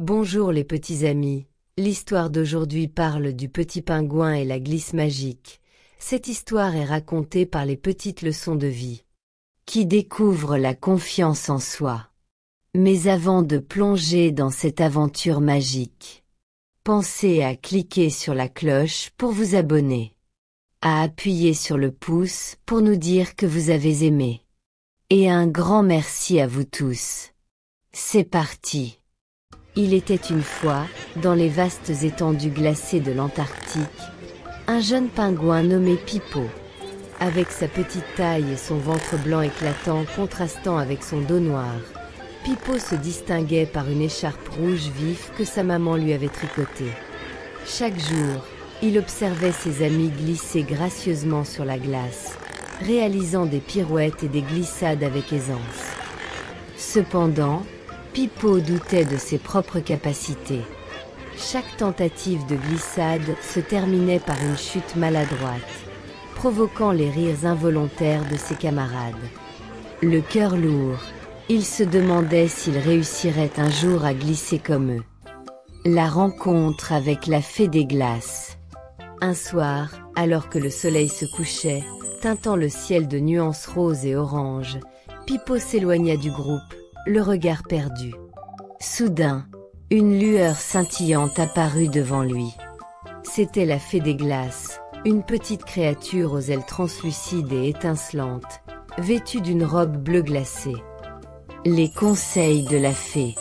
Bonjour les petits amis, l'histoire d'aujourd'hui parle du petit pingouin et la glisse magique. Cette histoire est racontée par les petites leçons de vie, qui découvrent la confiance en soi. Mais avant de plonger dans cette aventure magique, pensez à cliquer sur la cloche pour vous abonner, à appuyer sur le pouce pour nous dire que vous avez aimé. Et un grand merci à vous tous. C'est parti. Il était une fois, dans les vastes étendues glacées de l'Antarctique, un jeune pingouin nommé Pipo. Avec sa petite taille et son ventre blanc éclatant contrastant avec son dos noir, Pipo se distinguait par une écharpe rouge vif que sa maman lui avait tricotée. Chaque jour, il observait ses amis glisser gracieusement sur la glace, réalisant des pirouettes et des glissades avec aisance. Cependant, Pipo doutait de ses propres capacités. Chaque tentative de glissade se terminait par une chute maladroite, provoquant les rires involontaires de ses camarades. Le cœur lourd, il se demandait s'il réussirait un jour à glisser comme eux. La rencontre avec la fée des glaces. Un soir, alors que le soleil se couchait, teintant le ciel de nuances roses et oranges, Pipo s'éloigna du groupe, le regard perdu. Soudain, une lueur scintillante apparut devant lui. C'était la fée des glaces, une petite créature aux ailes translucides et étincelantes, vêtue d'une robe bleue glacée. Les conseils de la fée.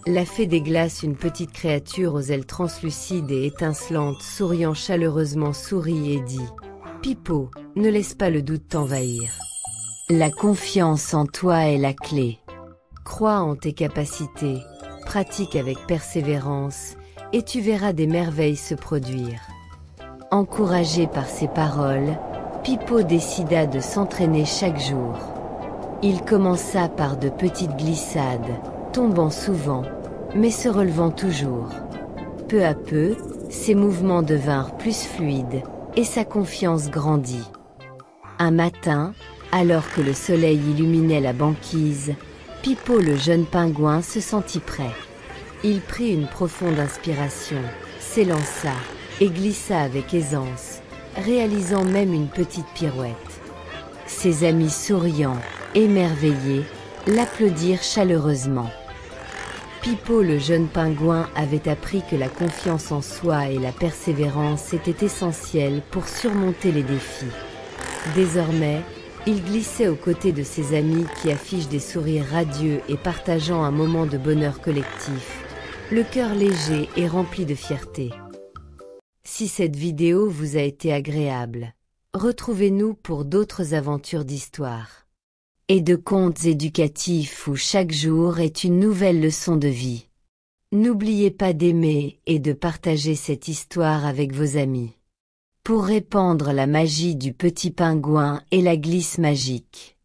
La fée des glaces, une petite créature aux ailes translucides et étincelantes, souriant chaleureusement, sourit et dit « Pipo, ne laisse pas le doute t'envahir. La confiance en toi est la clé. Crois en tes capacités, pratique avec persévérance, et tu verras des merveilles se produire. » Encouragé par ces paroles, Pipo décida de s'entraîner chaque jour. Il commença par de petites glissades, tombant souvent, mais se relevant toujours. Peu à peu, ses mouvements devinrent plus fluides, et sa confiance grandit. Un matin, alors que le soleil illuminait la banquise, Pipo le jeune pingouin se sentit prêt. Il prit une profonde inspiration, s'élança et glissa avec aisance, réalisant même une petite pirouette. Ses amis souriants, émerveillés, l'applaudirent chaleureusement. Pipo le jeune pingouin avait appris que la confiance en soi et la persévérance étaient essentielles pour surmonter les défis. Désormais, il glissait aux côtés de ses amis qui affichent des sourires radieux et partageant un moment de bonheur collectif, le cœur léger et rempli de fierté. Si cette vidéo vous a été agréable, retrouvez-nous pour d'autres aventures d'histoire et de contes éducatifs où chaque jour est une nouvelle leçon de vie. N'oubliez pas d'aimer et de partager cette histoire avec vos amis, pour répandre la magie du petit pingouin et la glisse magique.